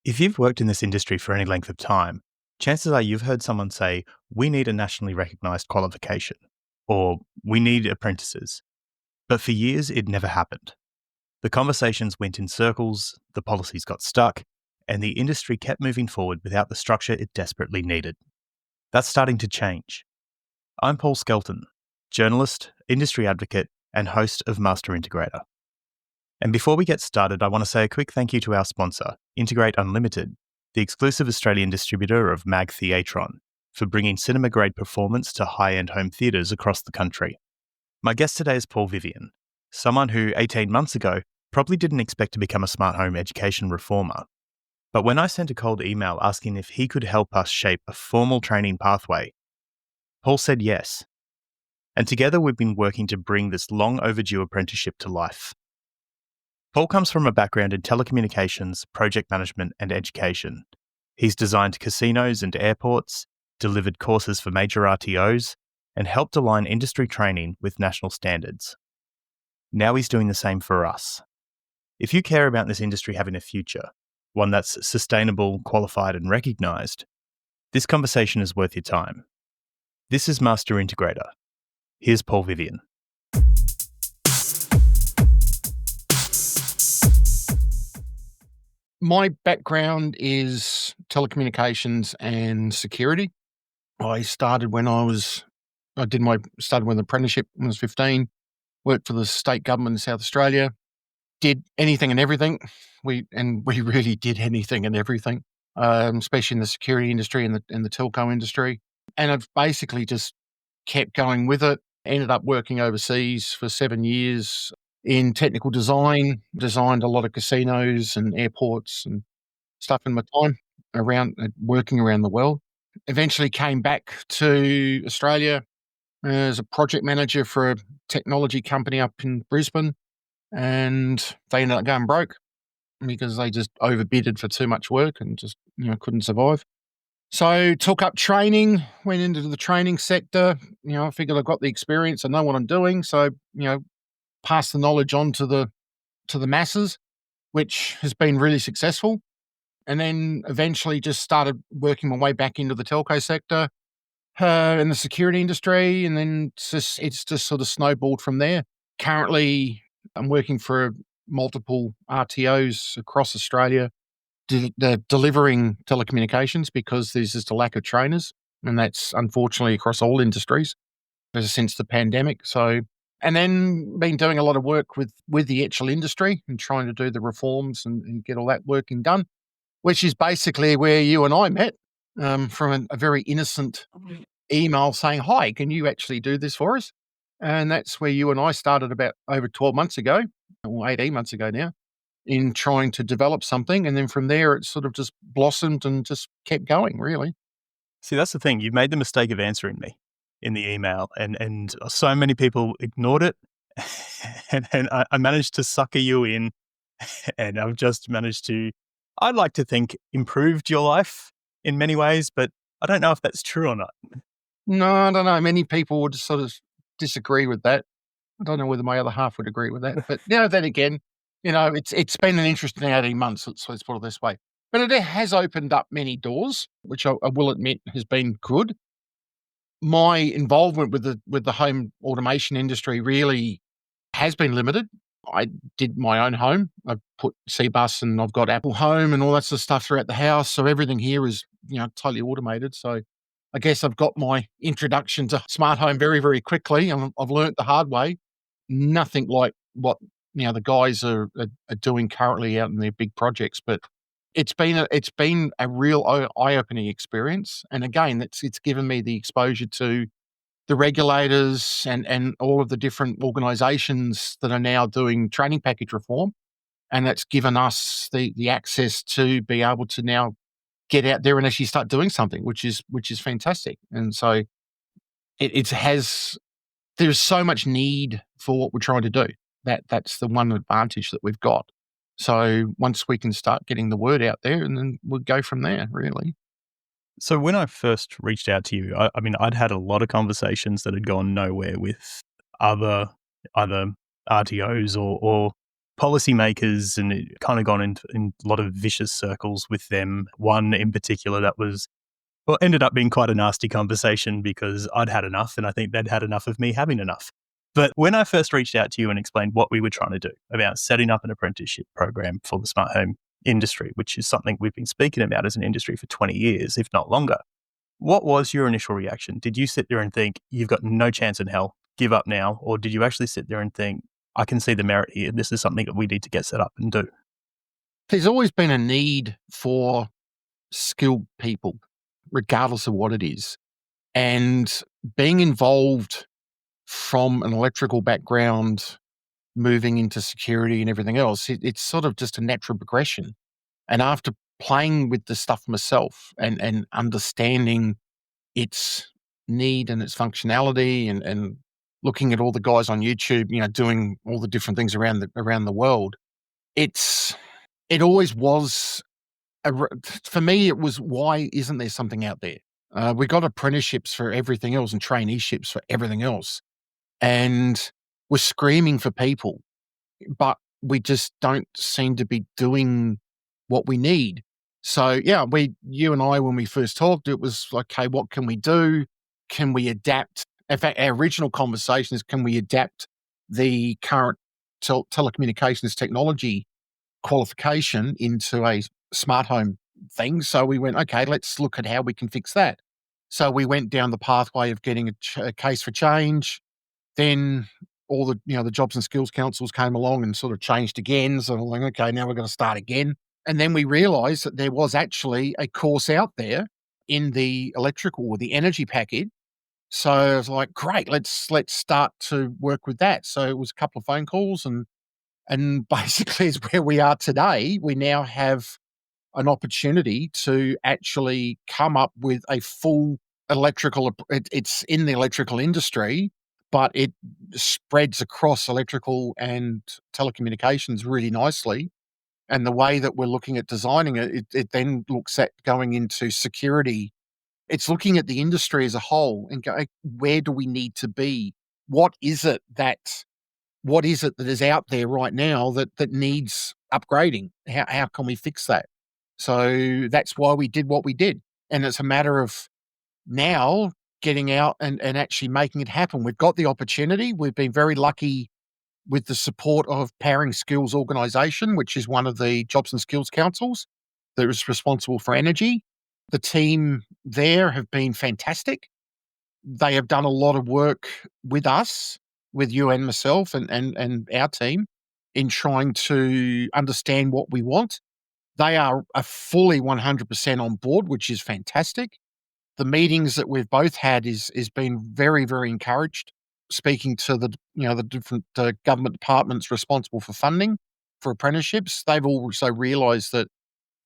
If you've worked in this industry for any length of time, chances are you've heard someone say, we need a nationally recognised qualification, or we need apprentices. But for years, it never happened. The conversations went in circles, the policies got stuck, and the industry kept moving forward without the structure it desperately needed. That's starting to change. I'm Paul Skelton, journalist, industry advocate, and host of Master Integrator. And before we get started, I want to say a quick thank you to our sponsor, Integrate Unlimited, the exclusive Australian distributor of Mag Theatron, for bringing cinema-grade performance to high-end home theatres across the country. My guest today is Paul Vivian, someone who 18 months ago probably didn't expect to become a smart home education reformer. But when I sent a cold email asking if he could help us shape a formal training pathway, Paul said yes. And together we've been working to bring this long overdue apprenticeship to life. Paul comes from a background in telecommunications, project management, and education. He's designed casinos and airports, delivered courses for major RTOs, and helped align industry training with national standards. Now he's doing the same for us. If you care about this industry having a future, one that's sustainable, qualified, and recognised, this conversation is worth your time. This is Master Integrator. Here's Paul Vivian. My background is telecommunications and security. I started with an apprenticeship when I was 15, worked for the state government in South Australia, did anything and everything. We really did anything and everything, especially in the security industry and the telco industry. And I've basically just kept going with it. Ended up working overseas for 7 years in technical design, designed a lot of casinos and airports and stuff in my time working around the world. Eventually came back to Australia as a project manager for a technology company up in Brisbane, and they ended up going broke because they just overbidded for too much work and just couldn't survive. So took up training, went into the training sector. I figured I've got the experience, I know what I'm doing, so pass the knowledge on to the masses, which has been really successful. And then eventually just started working my way back into the telco sector, in the security industry, and then it's just sort of snowballed from there. Currently, I'm working for multiple RTOs across Australia, delivering telecommunications because there's just a lack of trainers, and that's unfortunately across all industries ever since the pandemic. So. And then been doing a lot of work with the actual industry and trying to do the reforms and get all that working done, which is basically where you and I met, from a very innocent email saying, hi, can you actually do this for us? And that's where you and I started about over 12 months ago, or 18 months ago now, in trying to develop something. And then from there, it sort of just blossomed and just kept going, really. See, that's the thing. You made the mistake of answering me in the email, and so many people ignored it, and I managed to sucker you in, and I've just managed to, I'd like to think, improved your life in many ways, but I don't know if that's true or not. No, I don't know. Many people would sort of disagree with that. I don't know whether my other half would agree with that, but then again, it's been an interesting 18 months, let's put it this way. But it has opened up many doors, which I will admit has been good. My involvement with the home automation industry really has been limited. I did my own home. I put CBus and I've got Apple Home and all that sort of stuff throughout the house. So everything here is, totally automated. So I guess I've got my introduction to smart home very, very quickly. And I've learnt the hard way. Nothing like what, the guys are doing currently out in their big projects. But it's been a real eye-opening experience. And again, it's given me the exposure to the regulators and all of the different organisations that are now doing training package reform. And that's given us the access to be able to now get out there and actually start doing something, which is fantastic. And so there's so much need for what we're trying to do. That's the one advantage that we've got. So once we can start getting the word out there, and then we'll go from there, really. So when I first reached out to you, I mean, I'd had a lot of conversations that had gone nowhere with other RTOs or policymakers, and it kind of gone in a lot of vicious circles with them. One in particular that was, well, ended up being quite a nasty conversation because I'd had enough and I think they'd had enough of me having enough. But when I first reached out to you and explained what we were trying to do about setting up an apprenticeship program for the smart home industry, which is something we've been speaking about as an industry for 20 years, if not longer, what was your initial reaction? Did you sit there and think, you've got no chance in hell, give up now? Or did you actually sit there and think, I can see the merit here, this is something that we need to get set up and do? There's always been a need for skilled people, regardless of what it is. And being involved from an electrical background, moving into security and everything else, it's sort of just a natural progression. And after playing with the stuff myself and understanding its need and its functionality and looking at all the guys on YouTube, doing all the different things around the world, it always was for me, it was, why isn't there something out there? We got apprenticeships for everything else and traineeships for everything else. And we're screaming for people, but we just don't seem to be doing what we need. So yeah, you and I, when we first talked, it was like, okay, what can we do? Can we adapt? In fact, our original conversation is, can we adapt the current telecommunications technology qualification into a smart home thing? So we went, okay, let's look at how we can fix that. So we went down the pathway of getting a case for change. Then all the jobs and skills councils came along and sort of changed again. So we're like, okay, now we're going to start again. And then we realized that there was actually a course out there in the electrical or the energy package. So I was like, great, let's start to work with that. So it was a couple of phone calls and basically is where we are today. We now have an opportunity to actually come up with a full it's in the electrical industry, but it spreads across electrical and telecommunications really nicely. And the way that we're looking at designing it then looks at going into security. It's looking at the industry as a whole and go, where do we need to be? What is it that is out there right now that needs upgrading? How can we fix that? So that's why we did what we did. And it's a matter of now getting out and actually making it happen. We've got the opportunity. We've been very lucky with the support of Powering Skills Organisation, which is one of the jobs and skills councils that is responsible for energy. The team there have been fantastic. They have done a lot of work with us, with you and myself and our team, in trying to understand what we want. They are fully 100% on board, which is fantastic. The meetings that we've both had is been very, very encouraged. Speaking to the different government departments responsible for funding for apprenticeships, they've also realised that,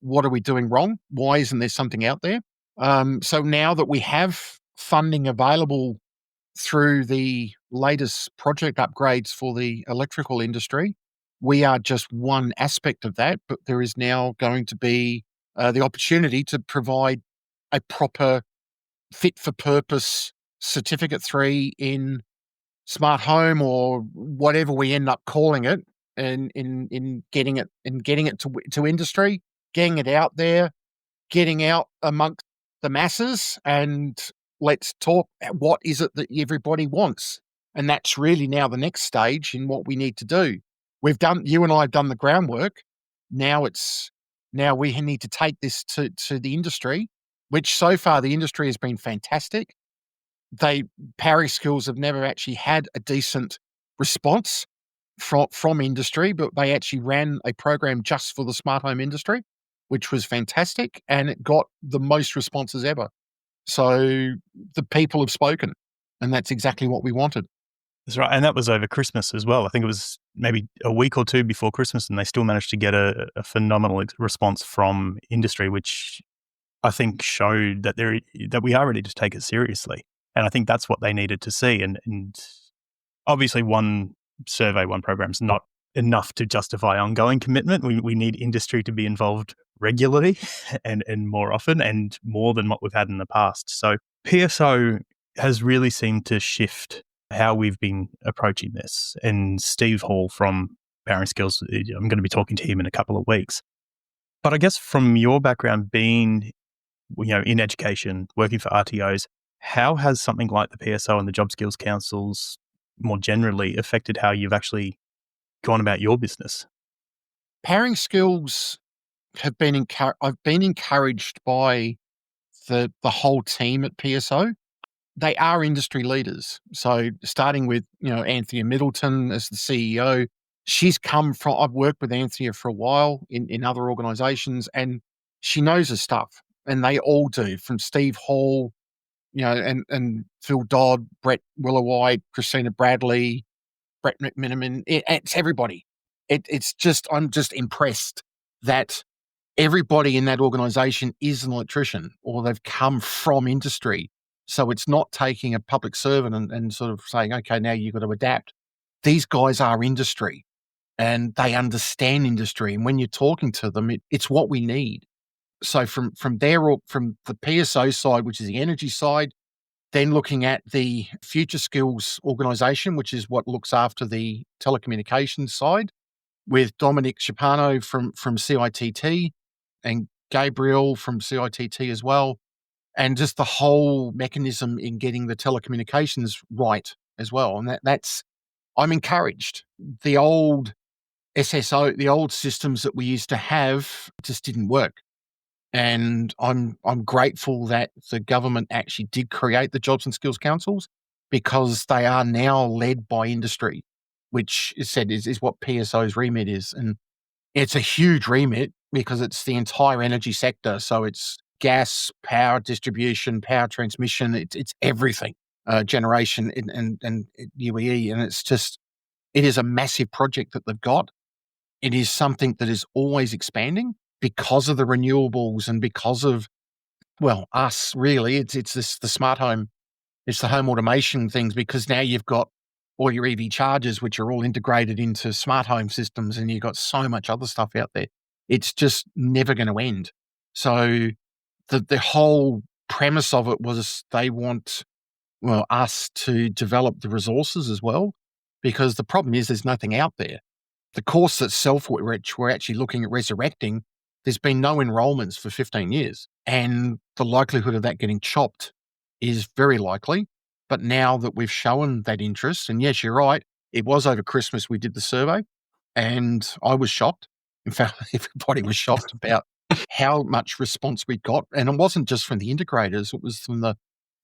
what are we doing wrong? Why isn't there something out there? So now that we have funding available through the latest project upgrades for the electrical industry, we are just one aspect of that, but there is now going to be the opportunity to provide a proper fit-for-purpose Certificate 3 in smart home, or whatever we end up calling it, and in getting it to industry, getting it out there, getting out amongst the masses, and let's talk, what is it that everybody wants? And that's really now the next stage in what we need to do. You and I have done the groundwork. Now we need to take this to the industry, which so far the industry has been fantastic. Powering Skills have never actually had a decent response from industry, but they actually ran a program just for the smart home industry, which was fantastic, and it got the most responses ever. So the people have spoken, and that's exactly what we wanted. That's right. And that was over Christmas as well. I think it was maybe a week or two before Christmas, and they still managed to get a phenomenal response from industry, which I think showed that we are ready to take it seriously. And I think that's what they needed to see. And obviously one survey, one program is not enough to justify ongoing commitment. We need industry to be involved regularly and more often, and more than what we've had in the past. So PSO has really seemed to shift how we've been approaching this. And Steve Hall from Powering Skills. I'm going to be talking to him in a couple of weeks. But I guess from your background being, in education, working for RTOs, how has something like the PSO and the Job Skills Councils more generally affected how you've actually gone about your business? Powering Skills have been I've been encouraged by the whole team at PSO. They are industry leaders. So starting with, Anthea Middleton as the CEO, I've worked with Anthea for a while in other organizations, and she knows her stuff. And they all do, from Steve Hall, and Phil Dodd, Brett Willowite, Christina Bradley, Brett McMiniman. It's everybody. I'm just impressed that everybody in that organization is an electrician or they've come from industry. So it's not taking a public servant and sort of saying, okay, now you've got to adapt. These guys are industry and they understand industry. And when you're talking to them, it's what we need. So from the PSO side, which is the energy side, then looking at the Future Skills organization, which is what looks after the telecommunications side, with Dominic Schipano from CITT and Gabriel from CITT as well, and just the whole mechanism in getting the telecommunications right as well. And I'm encouraged. The old SSO, the old systems that we used to have just didn't work. And I'm grateful that the government actually did create the Jobs and Skills Councils, because they are now led by industry, which is what PSO's remit is. And it's a huge remit because it's the entire energy sector. So it's gas, power distribution, power transmission. It's everything, generation and UEE. And it is a massive project that they've got. It is something that is always expanding because of the renewables and because of, us really. It's the smart home. It's the home automation things, because now you've got all your EV chargers, which are all integrated into smart home systems, and you've got so much other stuff out there. It's just never going to end. So the whole premise of it was they want, us to develop the resources as well, because the problem is there's nothing out there. The course itself, which we're actually looking at resurrecting, there's been no enrollments for 15 years. And the likelihood of that getting chopped is very likely. But now that we've shown that interest, and yes, you're right, it was over Christmas we did the survey, and I was shocked. In fact, everybody was shocked about how much response we got. And it wasn't just from the integrators, it was from the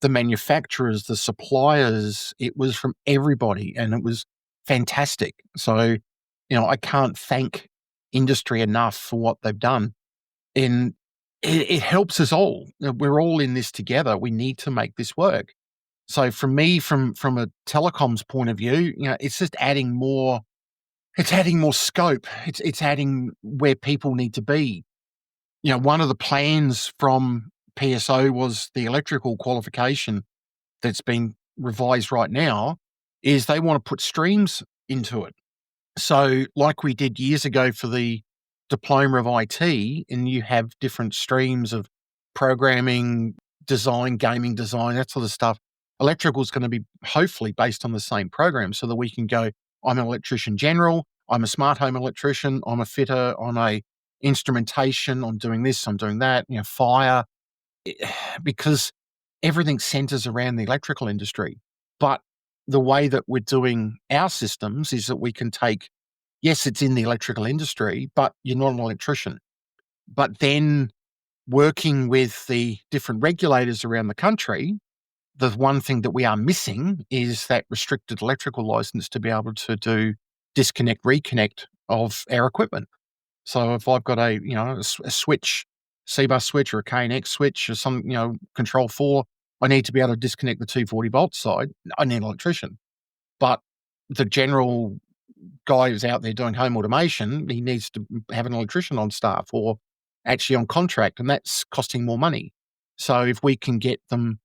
manufacturers, the suppliers, it was from everybody, and it was fantastic. So, I can't thank industry enough for what they've done. And it helps us all. We're all in this together. We need to make this work. So for me, from a telecoms point of view, it's just adding more. It's adding more scope. It's adding where people need to be. One of the plans from PSO was the electrical qualification that's been revised right now, is they want to put streams into it. So like we did years ago for the diploma of IT, and you have different streams of programming, design, gaming design, that sort of stuff. Electrical is going to be hopefully based on the same program, so that we can go, I'm an electrician general, I'm a smart home electrician, I'm a fitter on a instrumentation, I'm doing this, I'm doing that, fire, because everything centers around the electrical industry. But the way that we're doing our systems is that we can take, yes, it's in the electrical industry, but you're not an electrician. But then working with the different regulators around the country, the one thing that we are missing is that restricted electrical license to be able to do disconnect, reconnect of our equipment. So if I've got a switch, C-bus switch or a KNX switch or some, control 4, I need to be able to disconnect the 240 volt side. I need an electrician. But the general guy who's out there doing home automation, he needs to have an electrician on staff or actually on contract, and that's costing more money. So if we can get them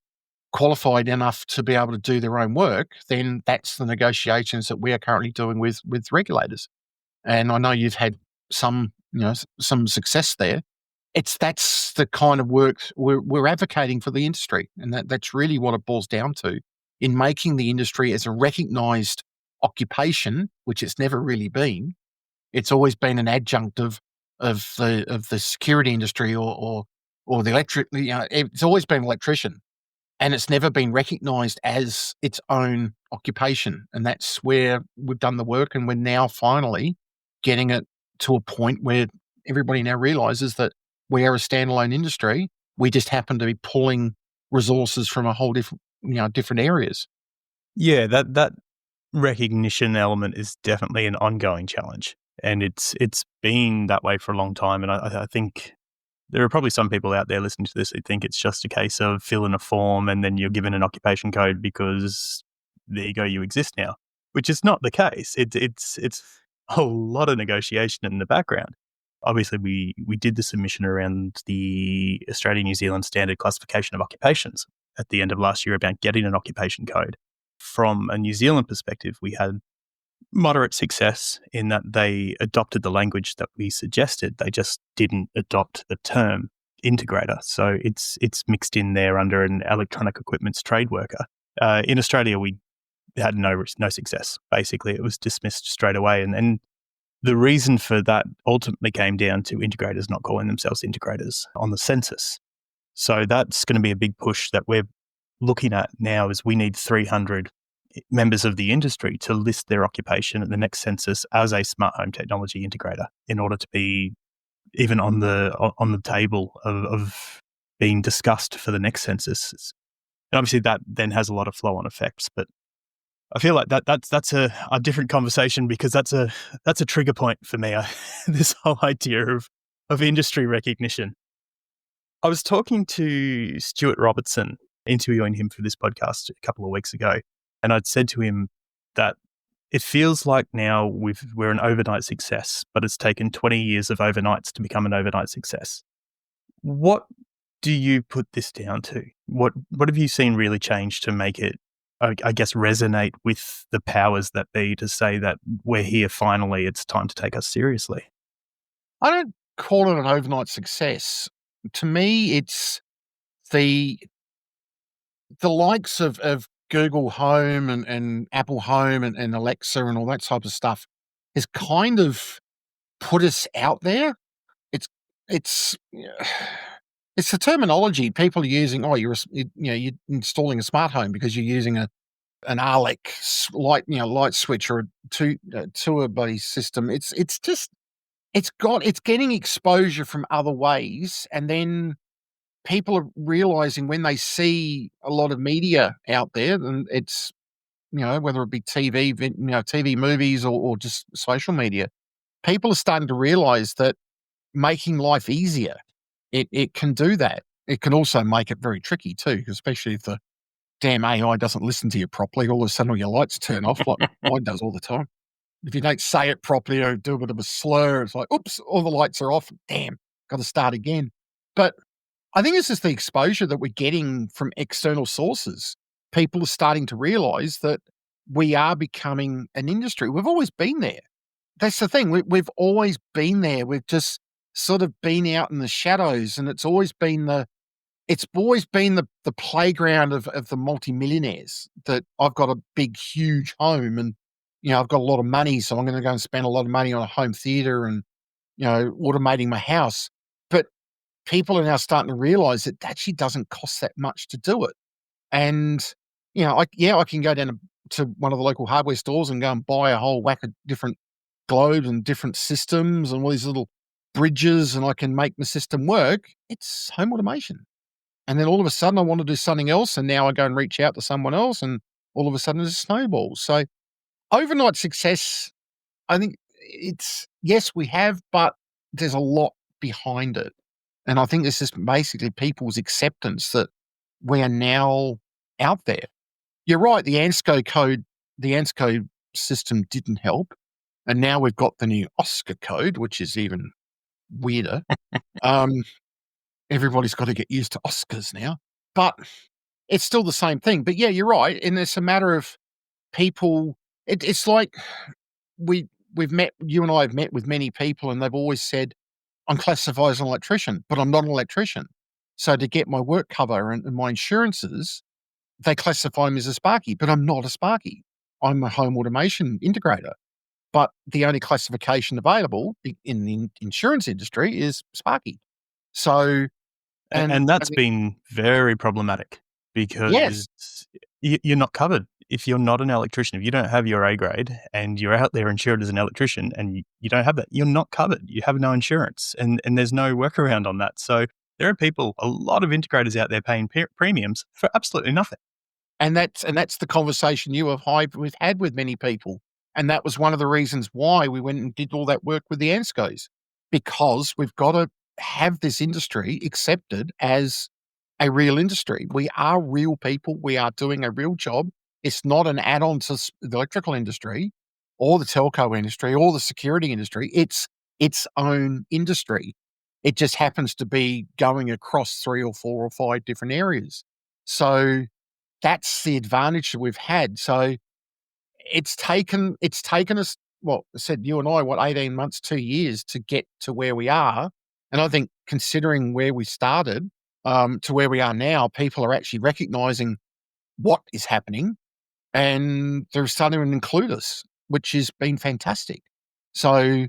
qualified enough to be able to do their own work, then that's the negotiations that we are currently doing with regulators. And I know you've had some success there. That's the kind of work we're advocating for the industry, and that's really what it boils down to, in making the industry as a recognised occupation, which it's never really been, It's always been an adjunct of the security industry or the electric. It's always been electrician, and it's never been recognised as its own occupation. And that's where we've done the work, and we're now finally getting it to a point where everybody now realises that we are a standalone industry. We just happen to be pulling resources from a whole different areas. Yeah, that recognition element is definitely an ongoing challenge, and it's been that way for a long time. And I think there are probably some people out there listening to this who think it's just a case of fill in a form and then you're given an occupation code because there you go, you exist now, which is not the case. It's a lot of negotiation in the background. Obviously, we did the submission around the Australia-New Zealand standard classification of occupations at the end of last year about getting an occupation code. From a New Zealand perspective, we had moderate success in that they adopted the language that we suggested. They just didn't adopt the term integrator. So it's mixed in there under an electronic equipment's trade worker. In Australia, we had no success. Basically, it was dismissed straight away. And the reason for that ultimately came down to integrators not calling themselves integrators on the census. So that's going to be a big push that we're looking at now is we need 300 members of the industry to list their occupation at the next census as a smart home technology integrator in order to be even on the table of being discussed for the next census. And obviously that then has a lot of flow-on effects. But I feel like that's a different conversation because that's a trigger point for me. This whole idea of industry recognition. I was talking to Stuart Robertson, interviewing him for this podcast a couple of weeks ago, and I'd said to him that it feels like now we're an overnight success, but it's taken 20 years of overnights to become an overnight success. What do you put this down to? What have you seen really change to make it, I guess, resonate with the powers that be to say that we're here finally, it's time to take us seriously? I don't call it an overnight success. To me, it's the likes of Google Home and Apple Home and Alexa and all that type of stuff has kind of put us out there. It's it's it's the terminology people are using. Oh, you're installing a smart home because you're using an ALEC light switch or a two-way system. It's getting exposure from other ways, and then people are realizing when they see a lot of media out there, and it's, whether it be TV, TV movies or just social media, people are starting to realize that making life easier, it can do that. It can also make it very tricky too, especially if the damn AI doesn't listen to you properly. All of a sudden, all your lights turn off, like mine does all the time. If you don't say it properly or do a bit of a slur, it's like, oops, all the lights are off. Damn, got to start again. But I think it's just the exposure that we're getting from external sources. People are starting to realize that we are becoming an industry. We've always been there. That's the thing. We've always been there. We've just sort of been out in the shadows, and it's always been the playground of the multimillionaires. That I've got a big, huge home, and I've got a lot of money, so I'm going to go and spend a lot of money on a home theater and automating my house. But people are now starting to realize that actually doesn't cost that much to do it. And, I can go down to one of the local hardware stores and go and buy a whole whack of different globes and different systems and all these little bridges, and I can make my system work. It's home automation. And then all of a sudden I want to do something else, and now I go and reach out to someone else, and all of a sudden there's a snowball. So overnight success, I think yes, we have, but there's a lot behind it. And I think this is basically people's acceptance that we are now out there. You're right, the ANSCO system didn't help. And now we've got the new OSCAR code, which is even weirder. Everybody's got to get used to Oscars now. But it's still the same thing. But yeah, you're right. And it's a matter of people. It's like you and I have met with many people, and they've always said, I'm classified as an electrician, but I'm not an electrician. So to get my work cover and my insurances, they classify me as a Sparky, but I'm not a Sparky. I'm a home automation integrator. but the only classification available in the insurance industry is Sparky. So, and And I that's think, been very problematic yes, because you're not covered. If you're not an electrician, if you don't have your A grade and you're out there insured as an electrician and you don't have that, you're not covered. You have no insurance and there's no workaround on that. So there are people, a lot of integrators out there paying premiums for absolutely nothing. and that's the conversation we've had with many people, and that was one of the reasons why we went and did all that work with the ANSCOs, because we've got to have this industry accepted as a real industry. We are real people. We are doing a real job. It's not an add-on to the electrical industry or the telco industry or the security industry. It's its own industry. It just happens to be going across 3 or 4 or 5 different areas. So that's the advantage that we've had. So it's taken us, well, I said you and I, 18 months, 2 years to get to where we are. And I think considering where we started, to where we are now, people are actually recognizing what is happening and they're starting to include us, which has been fantastic. So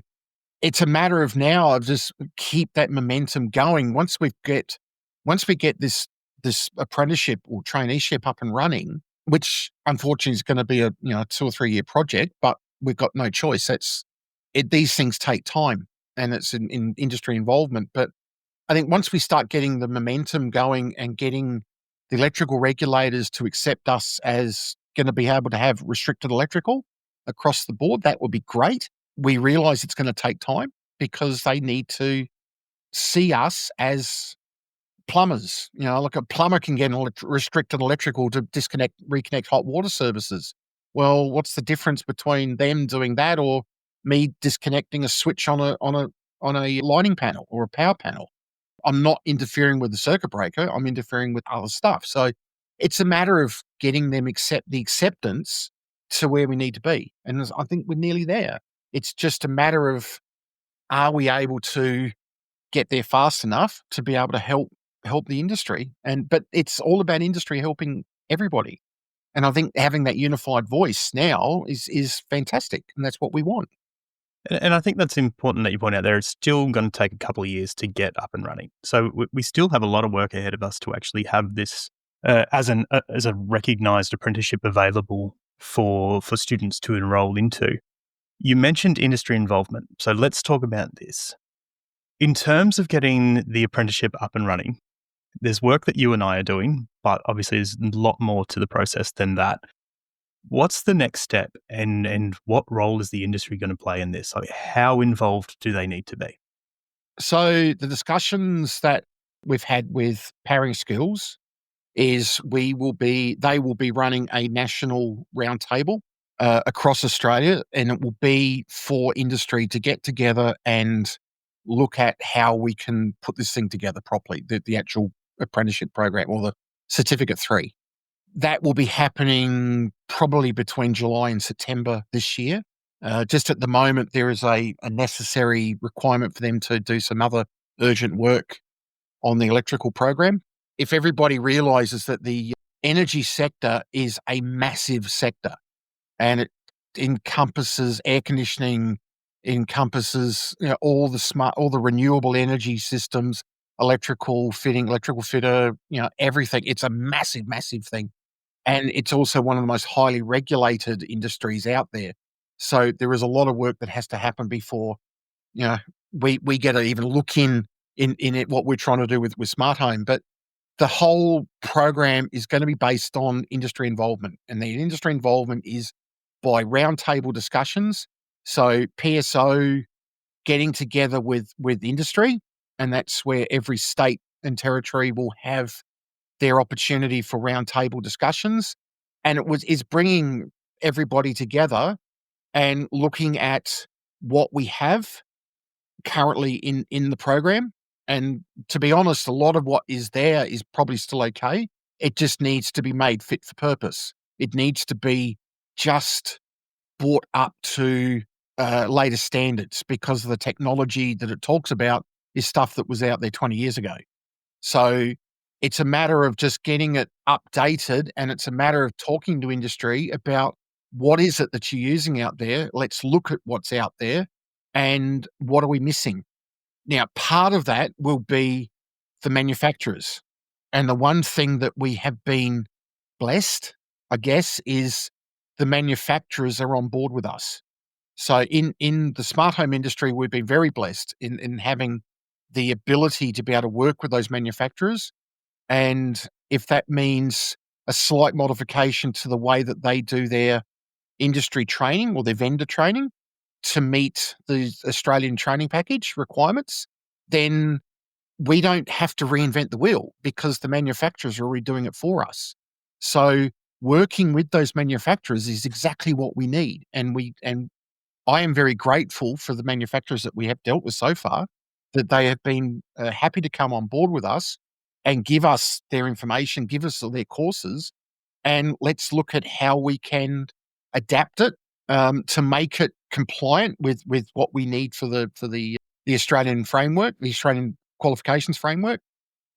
it's a matter of now of just keep that momentum going. Once we get this apprenticeship or traineeship up and running, which unfortunately is going to be a 2 or 3 year project, but we've got no choice. That's it. These things take time, and it's in industry involvement. But I think once we start getting the momentum going and getting the electrical regulators to accept us as going to be able to have restricted electrical across the board, that would be great. We realize it's going to take time because they need to see us as plumbers. Like a plumber can get restricted electrical to reconnect hot water services. Well, what's the difference between them doing that or me disconnecting a switch on a lighting panel or a power panel? I'm not interfering with the circuit breaker. I'm interfering with other stuff. So it's a matter of getting them the acceptance to where we need to be. And I think we're nearly there. It's just a matter of, are we able to get there fast enough to be able to help the industry? But it's all about industry helping everybody. And I think having that unified voice now is fantastic. And that's what we want. And I think that's important that you point out there. It's still going to take a couple of years to get up and running. So we still have a lot of work ahead of us to actually have this as a recognised apprenticeship available for students to enrol into. You mentioned industry involvement. So let's talk about this. In terms of getting the apprenticeship up and running, there's work that you and I are doing, but obviously there's a lot more to the process than that. What's the next step and what role is the industry going to play in this? Like, how involved do they need to be? So the discussions that we've had with Powering Skills is they will be running a national roundtable across Australia, and it will be for industry to get together and look at how we can put this thing together properly, the actual apprenticeship program or the Certificate 3. That will be happening probably between July and September this year. Just at the moment, there is a necessary requirement for them to do some other urgent work on the electrical program. If everybody realizes that the energy sector is a massive sector and it encompasses air conditioning, encompasses all the renewable energy systems, electrical fitting, electrical fitter, everything. It's a massive, massive thing. And it's also one of the most highly regulated industries out there. So there is a lot of work that has to happen before, we get to even look in it, what we're trying to do with Smart Home. But the whole program is going to be based on industry involvement. And the industry involvement is by roundtable discussions. So PSO getting together with industry, and that's where every state and territory will have their opportunity for roundtable discussions. And is bringing everybody together and looking at what we have currently in the program. And to be honest, a lot of what is there is probably still okay. It just needs to be made fit for purpose. It needs to be just brought up to later standards, because of the technology that it talks about is stuff that was out there 20 years ago. So it's a matter of just getting it updated, and it's a matter of talking to industry about what is it that you're using out there? Let's look at what's out there and what are we missing? Now, part of that will be the manufacturers. And the one thing that we have been blessed, I guess, is the manufacturers are on board with us. So in the smart home industry, we've been very blessed in having the ability to be able to work with those manufacturers. And if that means a slight modification to the way that they do their industry training or their vendor training to meet the Australian training package requirements, then we don't have to reinvent the wheel because the manufacturers are already doing it for us. So working with those manufacturers is exactly what we need. And I am very grateful for the manufacturers that we have dealt with so far, that they have been happy to come on board with us and give us their information, give us their courses, and let's look at how we can adapt it to make it compliant with what we need for the Australian framework, the Australian qualifications framework.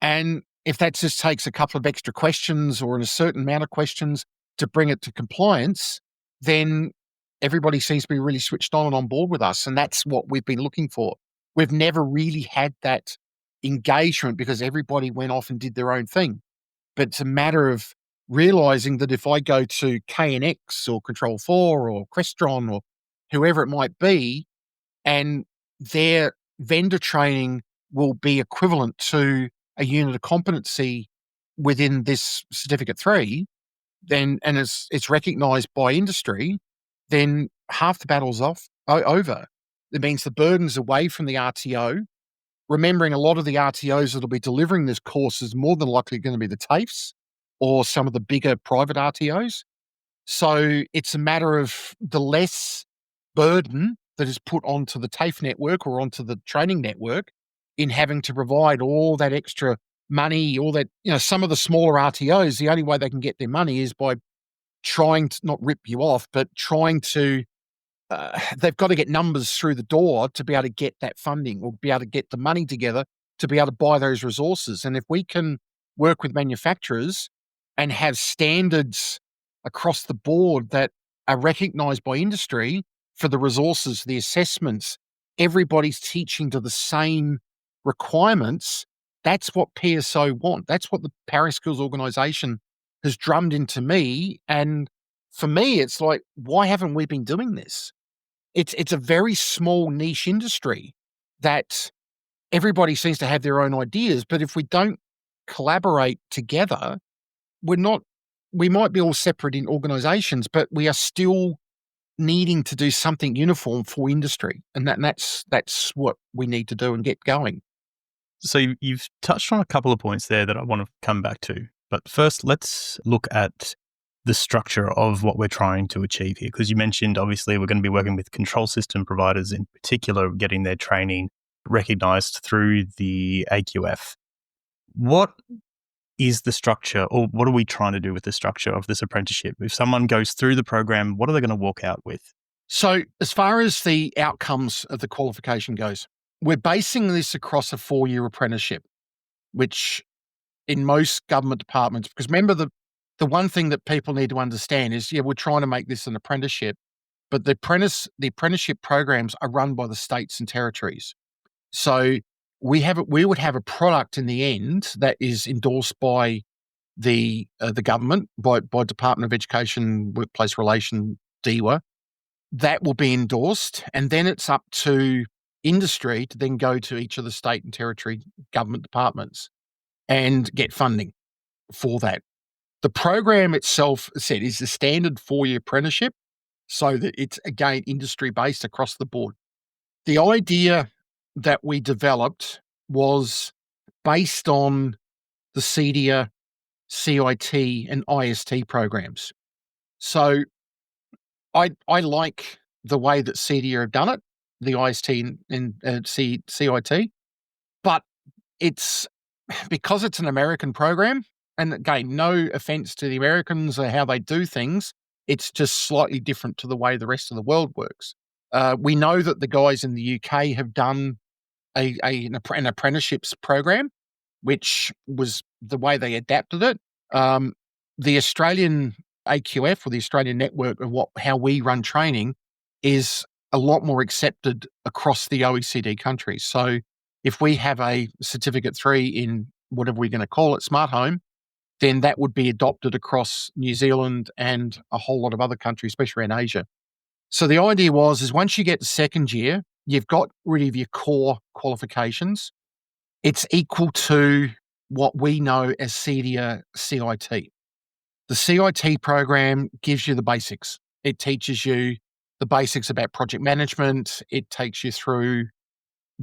And if that just takes a couple of extra questions or a certain amount of questions to bring it to compliance, then everybody seems to be really switched on and on board with us. And that's what we've been looking for. We've never really had that engagement because everybody went off and did their own thing. But it's a matter of realizing that if I go to KNX or Control 4 or Crestron or whoever it might be, and their vendor training will be equivalent to a unit of competency within this Certificate 3, then and it's recognized by industry, then half the battle's over. It means the burden's away from the RTO. Remembering a lot of the RTOs that'll be delivering this course is more than likely going to be the TAFEs or some of the bigger private RTOs. So it's a matter of the less burden that is put onto the TAFE network or onto the training network in having to provide all that extra money, all that, some of the smaller RTOs, the only way they can get their money is by trying to not rip you off, but trying to, they've got to get numbers through the door to be able to get that funding or be able to get the money together to be able to buy those resources. And if we can work with manufacturers and have standards across the board that are recognized by industry for the resources, the assessments, everybody's teaching to the same requirements, that's what PSO want. That's what the Paris Skills Organization has drummed into me. And for me, it's like, why haven't we been doing this? It's a very small niche industry that everybody seems to have their own ideas. But if we don't collaborate together, we might be all separate in organizations, but we are still needing to do something uniform for industry. And that's what we need to do and get going. So you've touched on a couple of points there that I want to come back to. But first, let's look at the structure of what we're trying to achieve here. Because you mentioned, obviously, we're going to be working with control system providers, in particular, getting their training recognized through the AQF. What is the structure, or what are we trying to do with the structure of this apprenticeship? If someone goes through the program, what are they going to walk out with? So as far as the outcomes of the qualification goes, we're basing this across a 4-year apprenticeship, which in most government departments, because remember the one thing that people need to understand is, we're trying to make this an apprenticeship, but the apprenticeship programs are run by the states and territories. So we would have a product in the end that is endorsed by the government, by Department of Education, Workplace Relation, DEWA. That will be endorsed, and then it's up to industry to then go to each of the state and territory government departments and get funding for that. The program itself, as I said, is the standard 4-year apprenticeship, so that it's, again, industry-based across the board. The idea that we developed was based on the CEDIA, CIT, and IST programs. So I like the way that CEDIA have done it, the IST and CIT, but it's because it's an American program, and again, no offense to the Americans or how they do things, it's just slightly different to the way the rest of the world works. We know that the guys in the UK have done an apprenticeships program, which was the way they adapted it. The Australian AQF, or the Australian network of how we run training, is a lot more accepted across the OECD countries. So if we have a certificate 3 in whatever we're going to call it, smart home, then that would be adopted across New Zealand and a whole lot of other countries, especially in Asia. So the idea is once you get to second year, you've got rid of your core qualifications. It's equal to what we know as CEDIA CIT. The CIT program gives you the basics. It teaches you the basics about project management. It takes you through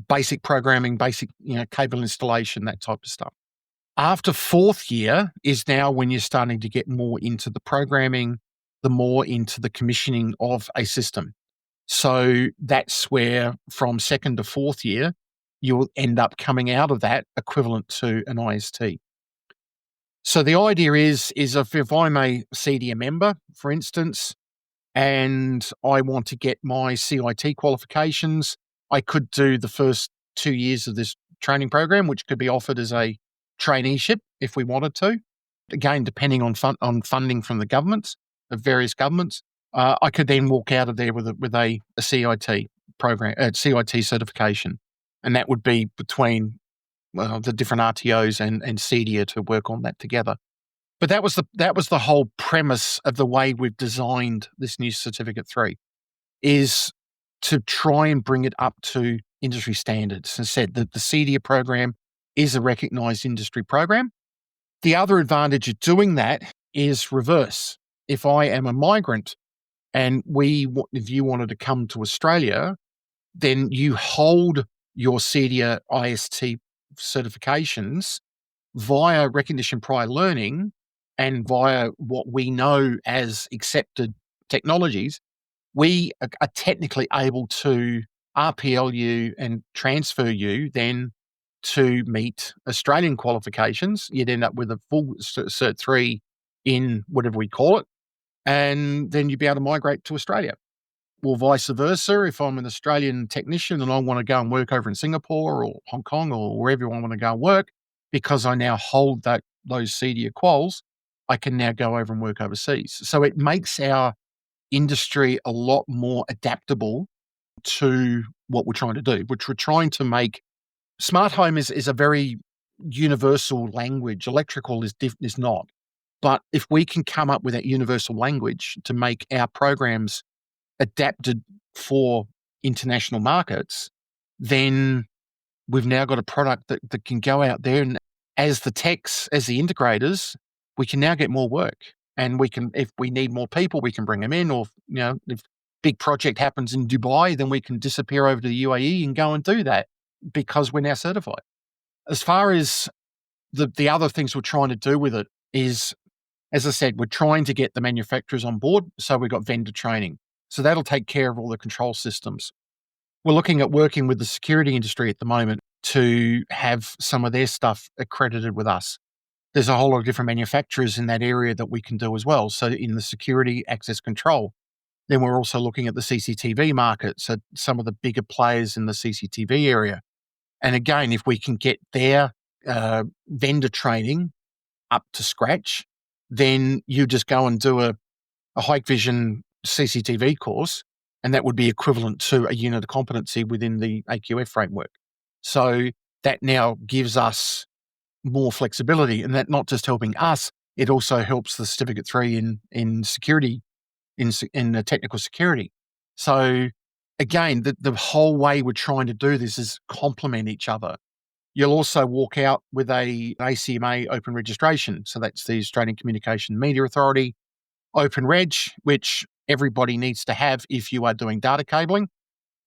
basic programming, basic, cable installation, that type of stuff. After fourth year is now when you're starting to get more into the programming, the more into the commissioning of a system. So that's where from second to fourth year, you'll end up coming out of that equivalent to an IST. So the idea is if I'm a CEDIA member, for instance, and I want to get my CIT qualifications, I could do the first 2 years of this training program, which could be offered as a traineeship if we wanted to. Again, depending on funding from the governments, of various governments, I could then walk out of there with a CIT program, CIT certification, and that would be between the different RTOs and CEDIA to work on that together. But that was the whole premise of the way we've designed this new Certificate 3, is to try and bring it up to industry standards. As I said, that the CEDIA program is a recognised industry program. The other advantage of doing that is reverse. If I am a migrant and if you wanted to come to Australia, then you hold your CEDIA IST certifications via recognition prior learning and via what we know as accepted technologies. We are technically able to RPL you and transfer you then to meet Australian qualifications. You'd end up with a full Cert 3 in whatever we call it, and then you'd be able to migrate to Australia. Or vice versa, if I'm an Australian technician and I want to go and work over in Singapore or Hong Kong or wherever I want to go and work, because I now hold those CEDIA quals, I can now go over and work overseas. So it makes our industry a lot more adaptable to what we're trying to do, which we're trying to make. Smart home is a very universal language. Electrical is not. But if we can come up with that universal language to make our programs adapted for international markets, then we've now got a product that can go out there, and as the techs, as the integrators, we can now get more work. And we can, if we need more people, we can bring them in, or, if big project happens in Dubai, then we can disappear over to the UAE and go and do that because we're now certified. As far as the other things we're trying to do with it is, as I said, we're trying to get the manufacturers on board. So we've got vendor training. So that'll take care of all the control systems. We're looking at working with the security industry at the moment to have some of their stuff accredited with us. There's a whole lot of different manufacturers in that area that we can do as well. So in the security access control, then we're also looking at the CCTV market. So some of the bigger players in the CCTV area. And again, if we can get their vendor training up to scratch, then you just go and do a Hikvision CCTV course, and that would be equivalent to a unit of competency within the AQF framework. So that now gives us more flexibility, and that not just helping us, it also helps the Certificate 3 in security, in technical security. So again, the whole way we're trying to do this is complement each other. You'll also walk out with a ACMA open registration. So that's the Australian Communication Media Authority Open Reg, which everybody needs to have if you are doing data cabling.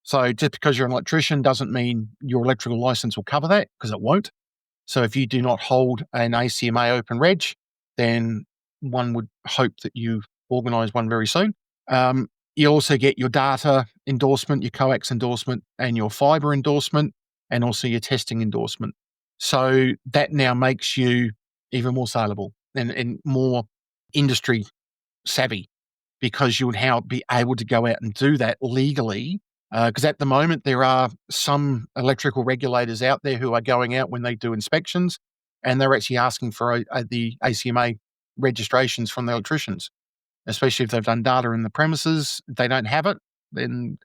So just because you're an electrician doesn't mean your electrical license will cover that, because it won't. So if you do not hold an ACMA Open Reg, then one would hope that you organise one very soon. You also get your data endorsement, your coax endorsement, and your fibre endorsement, and also your testing endorsement. So that now makes you even more saleable and more industry savvy, because you would now be able to go out and do that legally. Because at the moment, there are some electrical regulators out there who are going out when they do inspections, and they're actually asking for the ACMA registrations from the electricians. especially if they've done data in the premises. If they don't have it, then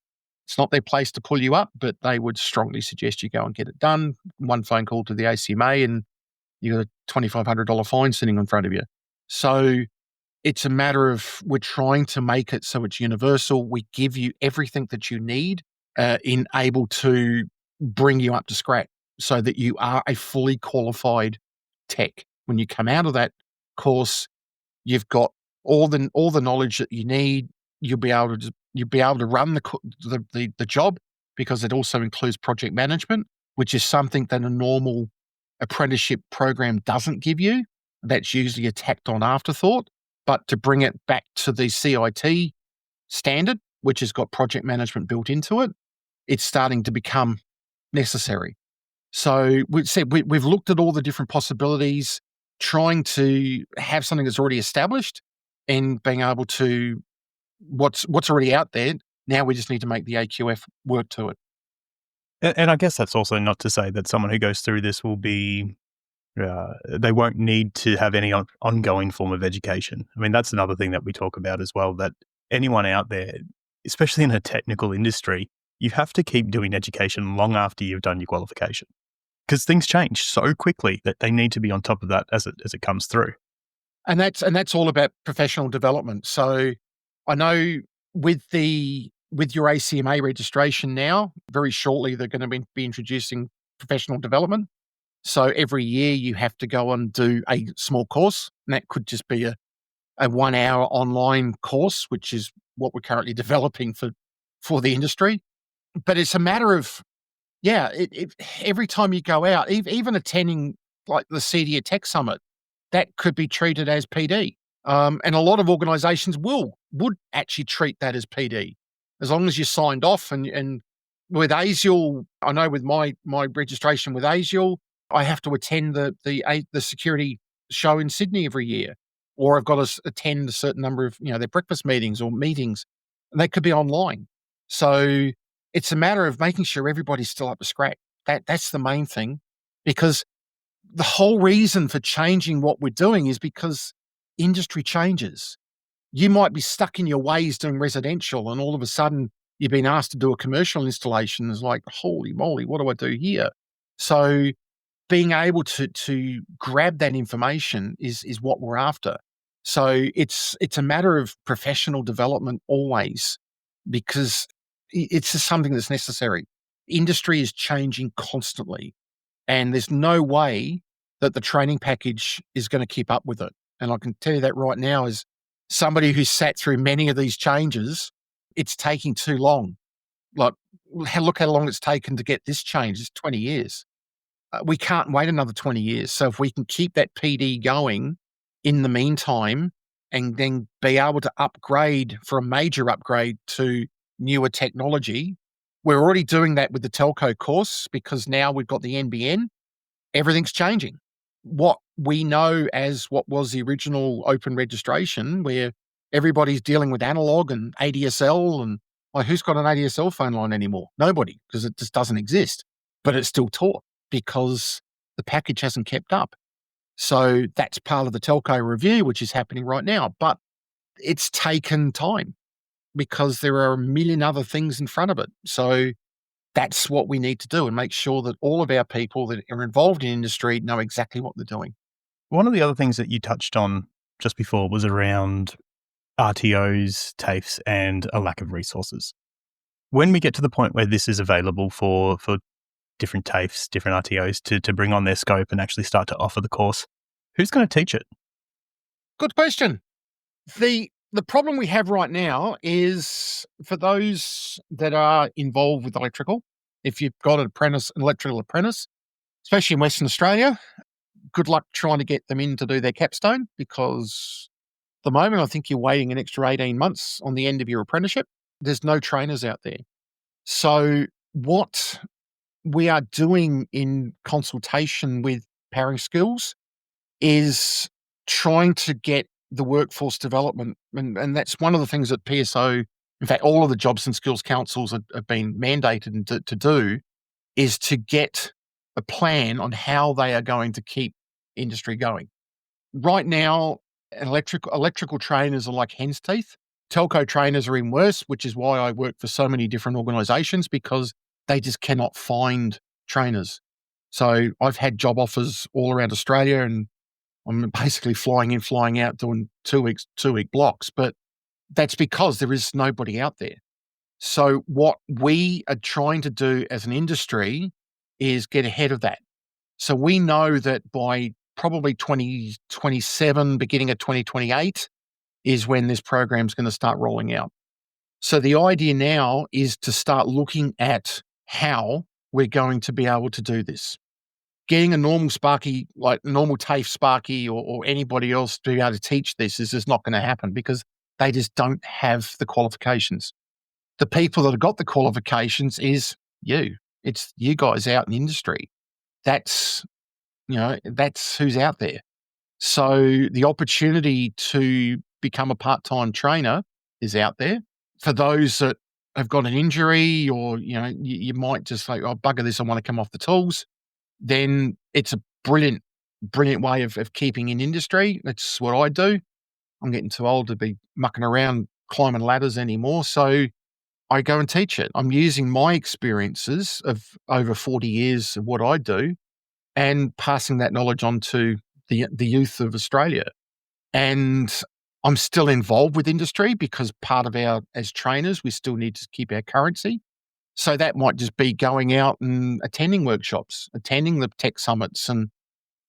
it's not their place to pull you up, but they would strongly suggest you go and get it done. One phone call to the ACMA and you got a $2,500 fine sitting in front of you. So it's a matter of we're trying to make it so it's universal. We give you everything that you need in able to bring you up to scratch so that you are a fully qualified tech. When you come out of that course, you've got all the knowledge that you need. You'll be able to run the job, because it also includes project management, which is something that a normal apprenticeship program doesn't give you. That's usually a tacked on afterthought. But to bring it back to the CIT standard, which has got project management built into it, it's starting to become necessary. So we've looked at all the different possibilities, trying to have something that's already established and being able to what's already out there. Now we just need to make the AQF work to it. And I guess that's also not to say that someone who goes through this will be, they won't need to have any ongoing form of education. I mean, that's another thing that we talk about as well, that anyone out there, especially in a technical industry, you have to keep doing education long after you've done your qualification, because things change so quickly that they need to be on top of that as it comes through. And that's all about professional development. So I know with your ACMA registration now, very shortly they're going to be introducing professional development. So every year you have to go and do a small course, and that could just be a 1 hour online course, which is what we're currently developing for the industry. But it's a matter of, every time you go out, even attending like the CEDIA Tech Summit, that could be treated as PD. And a lot of organizations would actually treat that as PD, as long as you signed off. And with ASIAL, I know with my registration with ASIAL, I have to attend the security show in Sydney every year, or I've got to attend a certain number of their breakfast meetings or meetings, and they could be online. So it's a matter of making sure everybody's still up to scratch. That's the main thing, because the whole reason for changing what we're doing is because industry changes. You might be stuck in your ways doing residential, and all of a sudden you've been asked to do a commercial installation. It's like, holy moly, what do I do here? So being able to grab that information is what we're after. So it's a matter of professional development always, because it's just something that's necessary. Industry is changing constantly, and there's no way that the training package is going to keep up with it. And I can tell you that right now, as somebody who's sat through many of these changes, it's taking too long. Like, look how long it's taken to get this change. It's 20 years. We can't wait another 20 years. So if we can keep that PD going in the meantime, and then be able to upgrade for a major upgrade to newer technology, we're already doing that with the telco course, because now we've got the NBN. Everything's changing. What we know as what was the original open registration, where everybody's dealing with analog and ADSL, and who's got an ADSL phone line anymore? Nobody, because it just doesn't exist. But it's still taught because the package hasn't kept up. So that's part of the telco review, which is happening right now. But it's taken time because there are a million other things in front of it. So that's what we need to do, and make sure that all of our people that are involved in industry know exactly what they're doing. One of the other things that you touched on just before was around RTOs, TAFEs, and a lack of resources. When we get to the point where this is available for different TAFEs, different RTOs to bring on their scope and actually start to offer the course, who's going to teach it? Good question. The problem we have right now is, for those that are involved with electrical, if you've got an electrical apprentice, especially in Western Australia, good luck trying to get them in to do their capstone, because at the moment I think you're waiting an extra 18 months on the end of your apprenticeship. There's no trainers out there. So what we are doing in consultation with Powering Skills is trying to get the workforce development. And that's one of the things that PSO, in fact, all of the jobs and skills councils have been mandated to do, is to get a plan on how they are going to keep industry going. Right now, electrical trainers are like hen's teeth. Telco trainers are even worse, which is why I work for so many different organizations, because they just cannot find trainers. So I've had job offers all around Australia, and I'm basically flying in, flying out, doing 2 week blocks. But that's because there is nobody out there. So what we are trying to do as an industry is get ahead of that. So we know that by probably 2027, beginning of 2028, is when this program is going to start rolling out. So the idea now is to start looking at how we're going to be able to do this. Getting a normal Sparky, like normal TAFE Sparky or anybody else to be able to teach this is just not going to happen, because they just don't have the qualifications. The people that have got the qualifications is you. It's you guys out in the industry. That's who's out there. So the opportunity to become a part-time trainer is out there. For those that have got an injury, or you might just say, "Oh, bugger this, I want to come off the tools," then it's a brilliant way of keeping in industry. That's what I do. I'm getting too old to be mucking around climbing ladders anymore, so I go and teach it. I'm using my experiences of over 40 years of what I do and passing that knowledge on to the youth of Australia. And I'm still involved with industry, because part of as trainers, we still need to keep our currency. So that might just be going out and attending workshops, attending the tech summits, and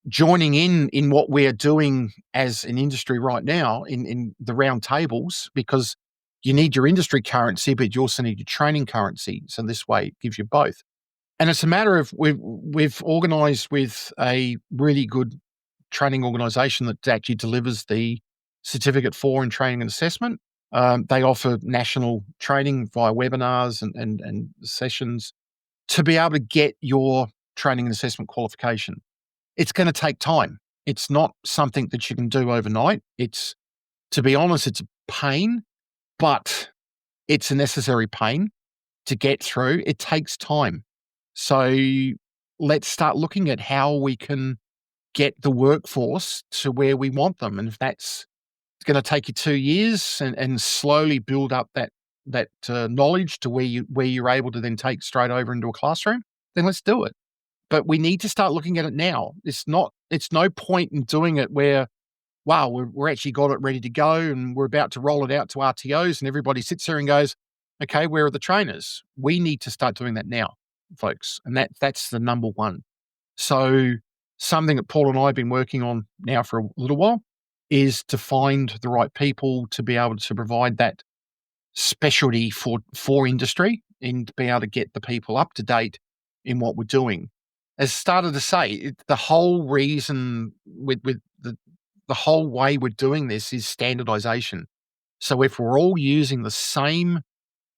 joining in what we're doing as an industry right now in the round tables, because you need your industry currency, but you also need your training currency. So this way it gives you both. And it's a matter of we've organised with a really good training organisation that actually delivers the Certificate 4 in Training and Assessment. They offer national training via webinars and sessions to be able to get your training and assessment qualification. It's going to take time. It's not something that you can do overnight. To be honest, it's a pain, but it's a necessary pain to get through. It takes time. So let's start looking at how we can get the workforce to where we want them. And if that's going to take you 2 years and slowly build up that knowledge to where you're able to then take straight over into a classroom, then let's do it. But we need to start looking at it now. It's no point in doing it where, wow, we're actually got it ready to go and we're about to roll it out to RTOs, and everybody sits there and goes, okay, where are the trainers? We need to start doing that now, folks. And that's the number one. So something that Paul and I have been working on now for a little while is to find the right people to be able to provide that specialty for industry, and to be able to get the people up to date in what we're doing. As I started to say, the whole reason with the whole way we're doing this is standardization. So if we're all using the same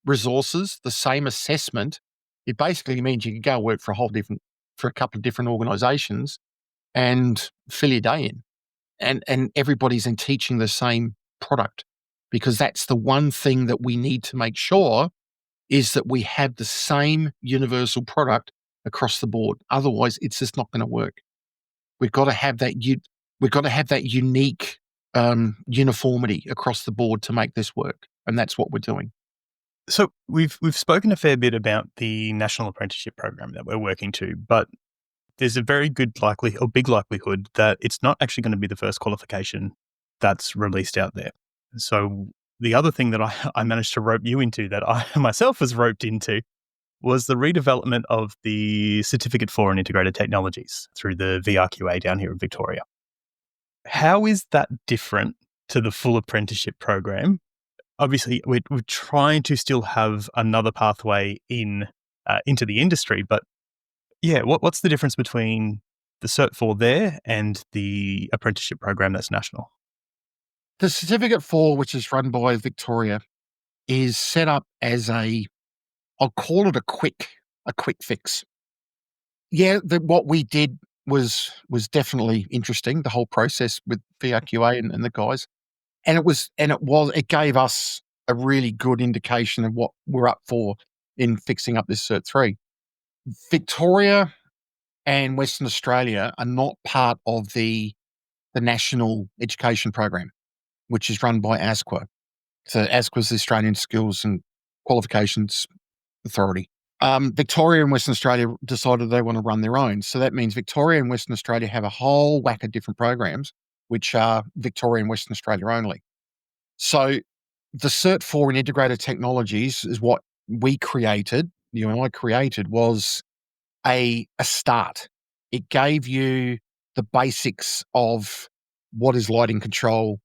resources, the same assessment, it basically means you can go work for a couple of different organizations and fill your day in. And everybody's in teaching the same product, because that's the one thing that we need to make sure is that we have the same universal product across the board. Otherwise, it's just not going to work. We've got to have that. We've got to have that unique uniformity across the board to make this work, and that's what we're doing. So we've spoken a fair bit about the National Apprenticeship Program that we're working to, but there's a very big likelihood that it's not actually going to be the first qualification that's released out there. So the other thing that I managed to rope you into, that I myself was roped into, was the redevelopment of the Certificate 4 in Integrated Technologies through the VRQA down here in Victoria. How is that different to the full apprenticeship program? Obviously, we're trying to still have another pathway into the industry, but yeah, what's the difference between the Cert 4 there and the apprenticeship program that's national? The Certificate 4, which is run by Victoria, is set up as I'll call it a quick fix. Yeah, what we did was definitely interesting, the whole process with VRQA and the guys. And it gave us a really good indication of what we're up for in fixing up this Cert 3. Victoria and Western Australia are not part of the national education program. which is run by ASQA. So ASQA is the Australian Skills and Qualifications Authority. Victoria and Western Australia decided they want to run their own. So that means Victoria and Western Australia have a whole whack of different programs, which are Victoria and Western Australia only. So the Cert 4 in Integrated Technologies is what we created, you and I created, was a start. It gave you the basics of what is lighting control,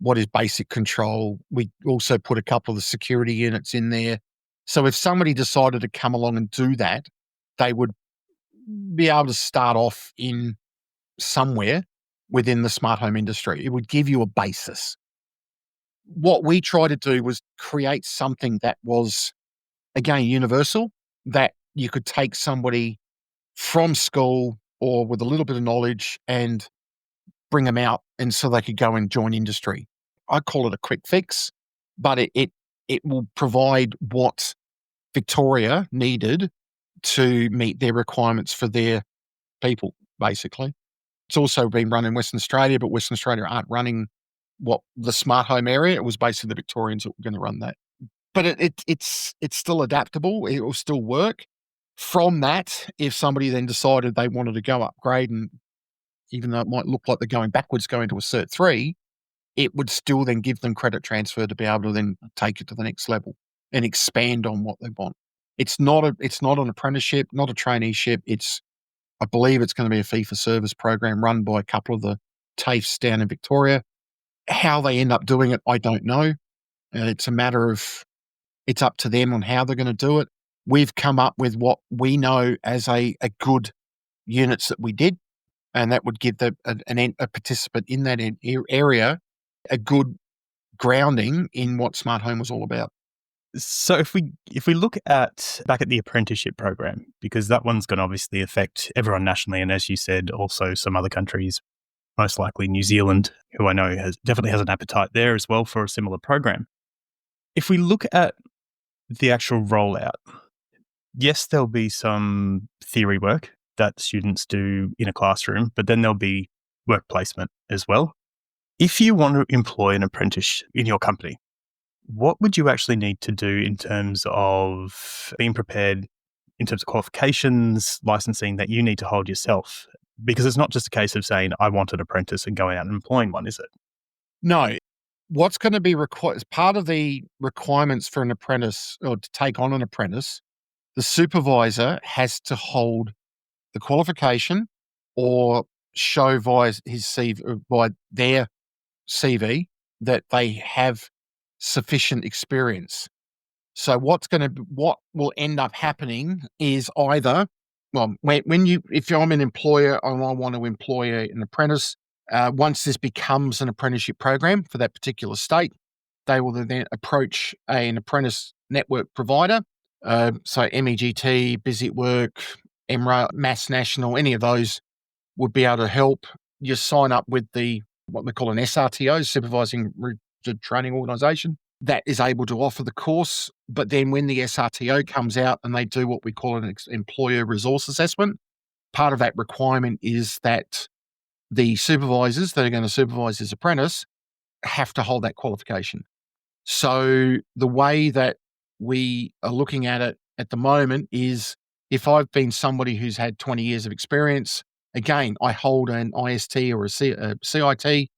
what is basic control. We also put a couple of the security units in there. So if somebody decided to come along and do that, they would be able to start off in somewhere within the smart home industry. It would give you a basis. What we tried to do was create something that was, again, universal, that you could take somebody from school or with a little bit of knowledge and bring them out, and so they could go and join industry. I call it a quick fix, but it will provide what Victoria needed to meet their requirements for their people, basically. It's also been run in Western Australia, but Western Australia aren't running what the smart home area. It was basically the Victorians that were going to run that. But it's still adaptable. It will still work. From that, if somebody then decided they wanted to go upgrade, and even though it might look like they're going backwards, going to a Cert 3, it would still then give them credit transfer to be able to then take it to the next level and expand on what they want. It's not an apprenticeship, not a traineeship. I believe it's going to be a fee-for-service program run by a couple of the TAFEs down in Victoria. How they end up doing it, I don't know. It's a matter of, it's up to them on how they're going to do it. We've come up with what we know as a good units that we did, and that would give a participant in that area a good grounding in what smart home was all about. So if we look back at the apprenticeship program, because that one's going to obviously affect everyone nationally, and as you said, also some other countries, most likely New Zealand, who I know definitely has an appetite there as well for a similar program. If we look at the actual rollout, yes, there'll be some theory work that students do in a classroom, but then there'll be work placement as well. If you want to employ an apprentice in your company, what would you actually need to do in terms of being prepared, in terms of qualifications, licensing that you need to hold yourself? Because it's not just a case of saying, I want an apprentice and going out and employing one, is it? No. What's going to be required as part of the requirements for an apprentice, or to take on an apprentice, the supervisor has to hold the qualification or show via his CV, by their CV, that they have sufficient experience. So what will end up happening is either, well, if I'm an employer and I want to employ an apprentice, once this becomes an apprenticeship program for that particular state, they will then approach an apprentice network provider. So MEGT, Busy at Work, EMRA, Mass National, any of those would be able to help you sign up with what we call an SRTO, Supervising Registered Training Organisation, that is able to offer the course. But then when the SRTO comes out and they do what we call an employer resource assessment, part of that requirement is that the supervisors that are going to supervise this apprentice have to hold that qualification. So the way that we are looking at it at the moment is, if I've been somebody who's had 20 years of experience, again, I hold an IST or a CIT,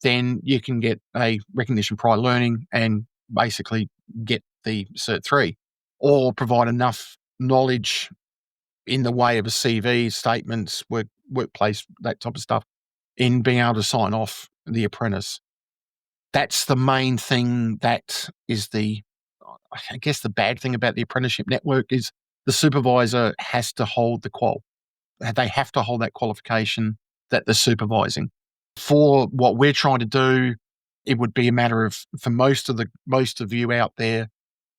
then you can get a recognition prior learning and basically get the Cert 3, or provide enough knowledge in the way of a CV, statements, workplace, that type of stuff, in being able to sign off the apprentice. That's the main thing. That is I guess the bad thing about the apprenticeship network is the supervisor has to hold the qual. They have to hold that qualification that they're supervising. For what we're trying to do, it would be a matter of, for most of you out there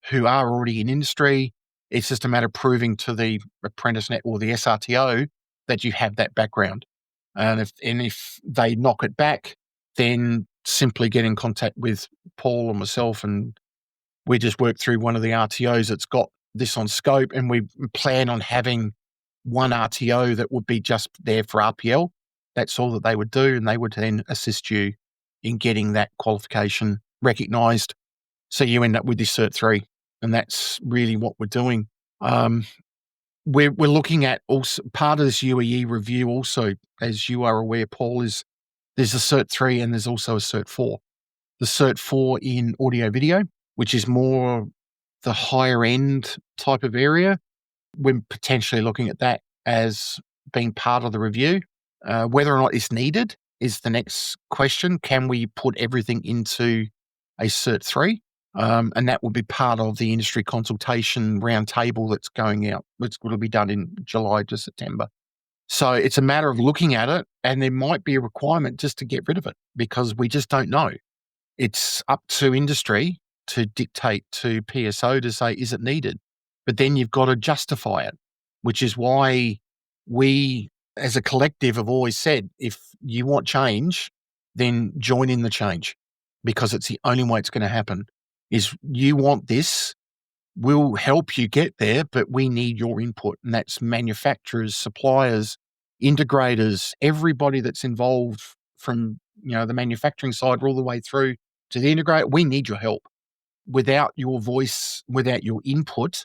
who are already in industry, it's just a matter of proving to the apprentice net or the SRTO that you have that background. And if they knock it back, then simply get in contact with Paul or myself, and we just work through one of the RTOs that's got this on scope, and we plan on having one RTO that would be just there for RPL. That's all that they would do, and they would then assist you in getting that qualification recognised. So you end up with this Cert 3, and that's really what we're doing. We're looking at also part of this UEE review also, as you are aware, Paul, is there's a Cert 3 and there's also a Cert 4. The Cert 4 in audio video, which is more the higher end type of area. We're potentially looking at that as being part of the review. Whether or not it's needed is the next question. Can we put everything into a Cert 3? And that will be part of the industry consultation roundtable that's going out. It's going to be done in July to September. So it's a matter of looking at it, and there might be a requirement just to get rid of it because we just don't know. It's up to industry to dictate to PSO to say, is it needed? But then you've got to justify it, which is why we as a collective have always said, if you want change, then join in the change because it's the only way it's going to happen. Is you want this, we'll help you get there, but we need your input. And that's manufacturers, suppliers, integrators, everybody that's involved from the manufacturing side all the way through to the integrator. We need your help. Without your voice, without your input,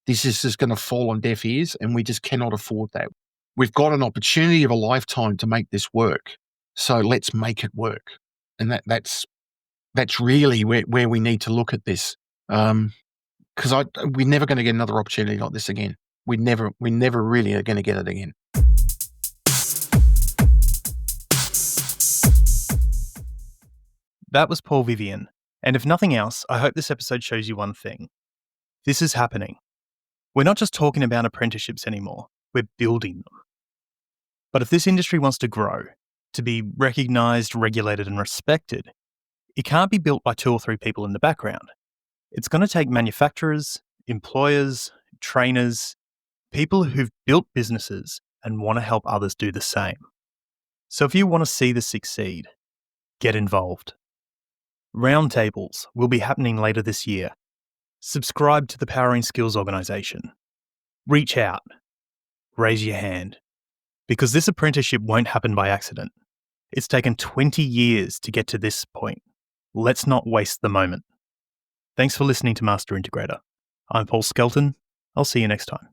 this is just going to fall on deaf ears, and we just cannot afford that. We've got an opportunity of a lifetime to make this work. So let's make it work. And that's really where we need to look at this. Because we're never going to get another opportunity like this again. We never really are going to get it again. That was Paul Vivian. And if nothing else, I hope this episode shows you one thing. This is happening. We're not just talking about apprenticeships anymore, we're building them. But if this industry wants to grow, to be recognised, regulated and respected, it can't be built by 2 or 3 people in the background. It's going to take manufacturers, employers, trainers, people who've built businesses and want to help others do the same. So if you want to see this succeed, get involved. Roundtables will be happening later this year. Subscribe to the Powering Skills organisation. Reach out. Raise your hand. Because this apprenticeship won't happen by accident. It's taken 20 years to get to this point. Let's not waste the moment. Thanks for listening to Master Integrator. I'm Paul Skelton. I'll see you next time.